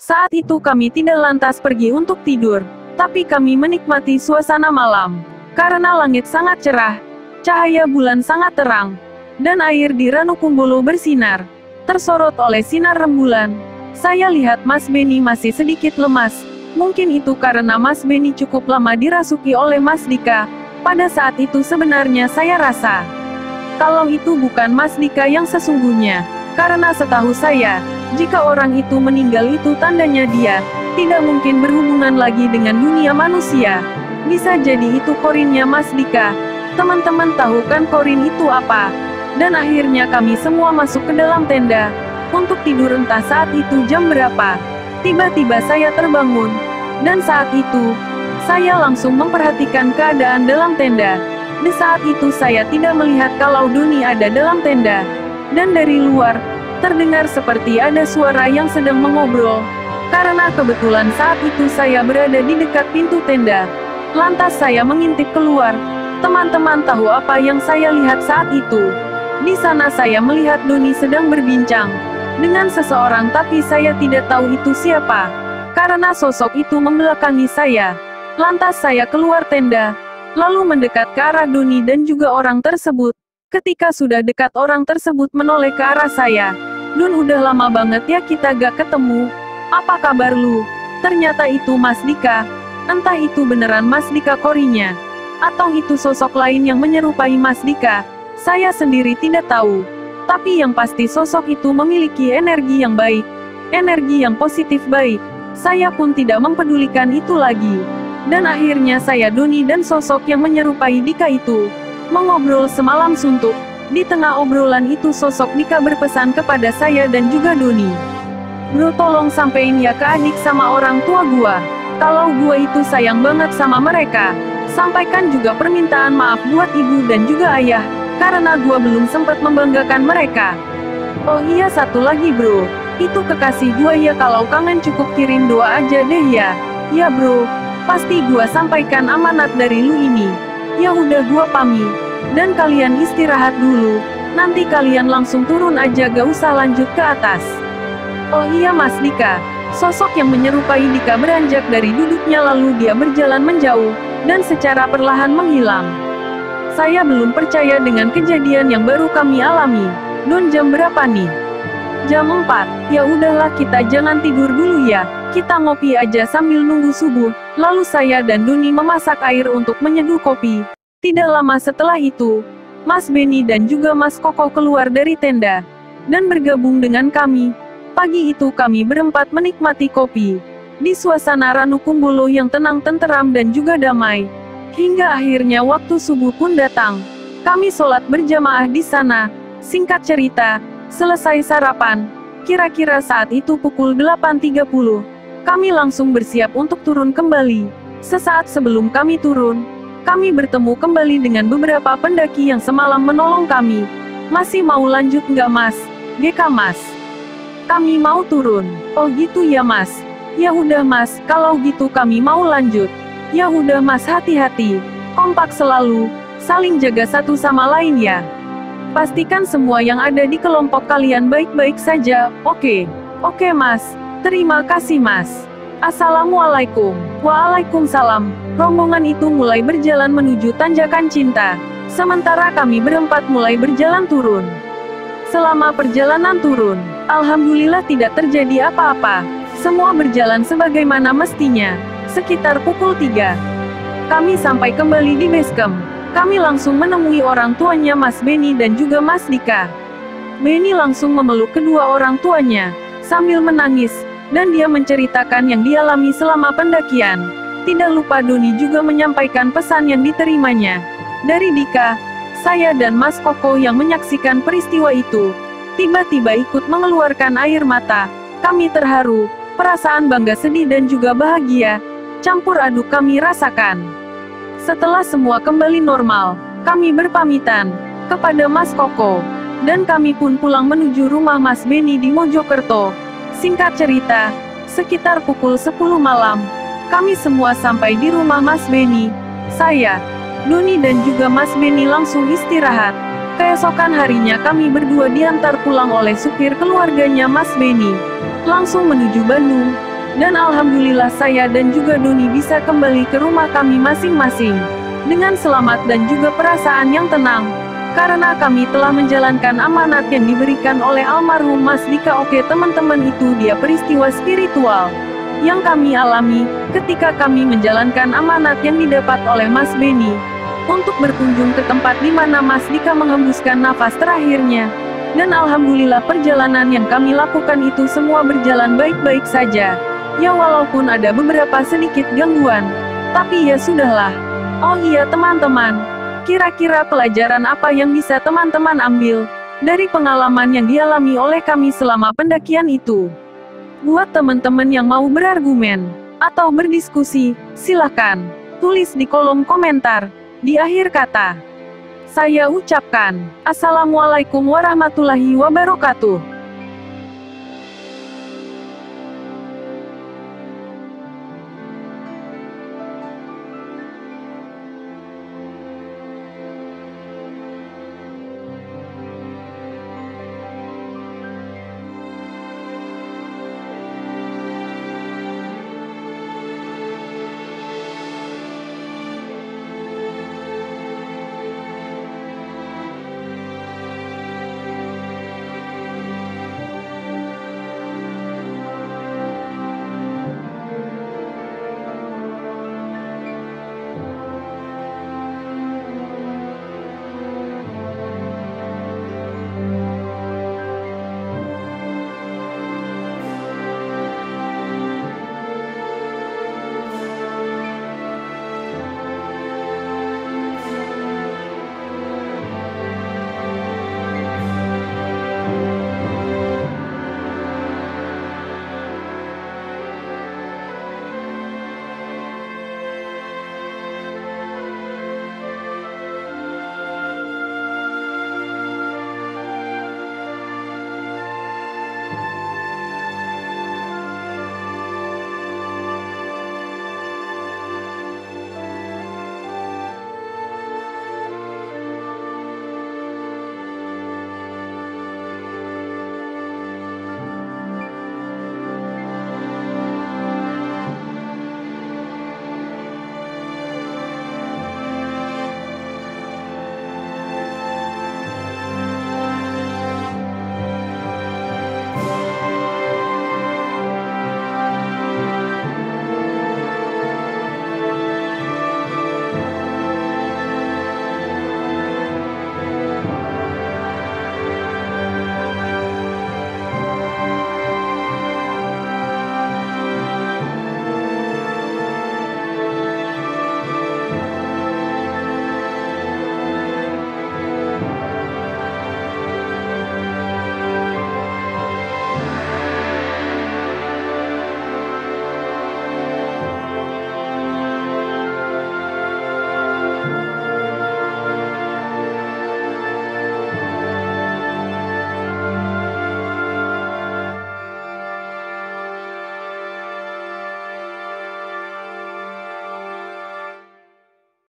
Saat itu kami tidak lantas pergi untuk tidur, tapi kami menikmati suasana malam. Karena langit sangat cerah, cahaya bulan sangat terang, dan air di Ranukumbolo bersinar, tersorot oleh sinar rembulan. Saya lihat Mas Benny masih sedikit lemas. Mungkin itu karena Mas Benny cukup lama dirasuki oleh Mas Dika. Pada saat itu sebenarnya saya rasa, kalau itu bukan Mas Dika yang sesungguhnya. Karena setahu saya, jika orang itu meninggal itu tandanya dia tidak mungkin berhubungan lagi dengan dunia manusia. Bisa jadi itu korinnya Mas Dika. Teman-teman tahu kan korin itu apa? Dan akhirnya kami semua masuk ke dalam tenda untuk tidur, entah saat itu jam berapa. Tiba-tiba saya terbangun, dan saat itu saya langsung memperhatikan keadaan dalam tenda. Di saat itu saya tidak melihat kalau Doni ada dalam tenda, dan dari luar terdengar seperti ada suara yang sedang mengobrol. Karena kebetulan saat itu saya berada di dekat pintu tenda, lantas saya mengintip keluar. Teman-teman tahu apa yang saya lihat saat itu? Di sana saya melihat Doni sedang berbincang dengan seseorang, tapi saya tidak tahu itu siapa. Karena sosok itu membelakangi saya. Lantas saya keluar tenda, lalu mendekat ke arah Doni dan juga orang tersebut. Ketika sudah dekat, orang tersebut menoleh ke arah saya. "Don, udah lama banget ya kita gak ketemu. Apa kabar lu?" Ternyata itu Mas Dika. Entah itu beneran Mas Dika korinya, atau itu sosok lain yang menyerupai Mas Dika. Saya sendiri tidak tahu. Tapi yang pasti sosok itu memiliki energi yang baik. Energi yang positif baik. Saya pun tidak mempedulikan itu lagi. Dan akhirnya saya, Doni dan sosok yang menyerupai Dika itu mengobrol semalam suntuk. Di tengah obrolan itu sosok Dika berpesan kepada saya dan juga Doni. "Bro, tolong sampein ya ke adik sama orang tua gua. Kalau gua itu sayang banget sama mereka. Sampaikan juga permintaan maaf buat ibu dan juga ayah, karena gua belum sempat membanggakan mereka. Oh iya, satu lagi bro, itu kekasih gua ya, kalau kangen cukup kirim doa aja deh ya." "Ya bro, pasti gua sampaikan amanat dari lu ini. Ya udah, gua pamit. Dan kalian istirahat dulu. Nanti kalian langsung turun aja, gak usah lanjut ke atas." "Oh iya Mas Dika." Sosok yang menyerupai Dika beranjak dari duduknya lalu dia berjalan menjauh, dan secara perlahan menghilang. Saya belum percaya dengan kejadian yang baru kami alami. "Don, jam berapa nih?" "Jam 4. Ya udahlah, kita jangan tidur dulu ya. Kita ngopi aja sambil nunggu subuh." Lalu saya dan Doni memasak air untuk menyeduh kopi. Tidak lama setelah itu, Mas Benny dan juga Mas Koko keluar dari tenda dan bergabung dengan kami. Pagi itu kami berempat menikmati kopi di suasana Ranukumbolo yang tenang, tenteram dan juga damai. Hingga akhirnya waktu subuh pun datang. Kami sholat berjamaah di sana. Singkat cerita, selesai sarapan, kira-kira saat itu pukul 8.30, kami langsung bersiap untuk turun kembali. Sesaat sebelum kami turun, kami bertemu kembali dengan beberapa pendaki yang semalam menolong kami. "Masih mau lanjut nggak Mas?" "GK Mas, kami mau turun." "Oh gitu ya Mas. Ya udah Mas, kalau gitu kami mau lanjut." "Ya udah Mas, hati-hati. Kompak selalu, saling jaga satu sama lain ya. Pastikan semua yang ada di kelompok kalian baik-baik saja, oke?" "Oke Mas, terima kasih Mas. Assalamualaikum." "Waalaikumsalam." Rombongan itu mulai berjalan menuju tanjakan cinta, sementara kami berempat mulai berjalan turun. Selama perjalanan turun, alhamdulillah tidak terjadi apa-apa. Semua berjalan sebagaimana mestinya. Sekitar pukul 3, kami sampai kembali di base camp. Kami langsung menemui orang tuanya Mas Benny dan juga Mas Dika. Benny langsung memeluk kedua orang tuanya sambil menangis, dan dia menceritakan yang dialami selama pendakian. Tidak lupa Doni juga menyampaikan pesan yang diterimanya dari Dika. Saya dan Mas Koko yang menyaksikan peristiwa itu tiba-tiba ikut mengeluarkan air mata. Kami terharu, perasaan bangga, sedih dan juga bahagia campur aduk kami rasakan. Setelah semua kembali normal, kami berpamitan kepada Mas Koko, dan kami pun pulang menuju rumah Mas Benny di Mojokerto. Singkat cerita, sekitar pukul 10 malam, kami semua sampai di rumah Mas Benny. Saya, Doni dan juga Mas Benny langsung istirahat. Keesokan harinya kami berdua diantar pulang oleh supir keluarganya Mas Benny, langsung menuju Bandung. Dan alhamdulillah saya dan juga Doni bisa kembali ke rumah kami masing-masing. Dengan selamat dan juga perasaan yang tenang. Karena kami telah menjalankan amanat yang diberikan oleh almarhum Mas Dika. Oke teman-teman, itu dia peristiwa spiritual yang kami alami ketika kami menjalankan amanat yang didapat oleh Mas Beni untuk berkunjung ke tempat di mana Mas Dika menghembuskan nafas terakhirnya. Dan alhamdulillah perjalanan yang kami lakukan itu semua berjalan baik-baik saja. Ya walaupun ada beberapa sedikit gangguan, tapi ya sudahlah. Oh iya teman-teman, kira-kira pelajaran apa yang bisa teman-teman ambil dari pengalaman yang dialami oleh kami selama pendakian itu? Buat teman-teman yang mau berargumen atau berdiskusi, silakan tulis di kolom komentar di akhir kata. Saya ucapkan Assalamualaikum warahmatullahi wabarakatuh.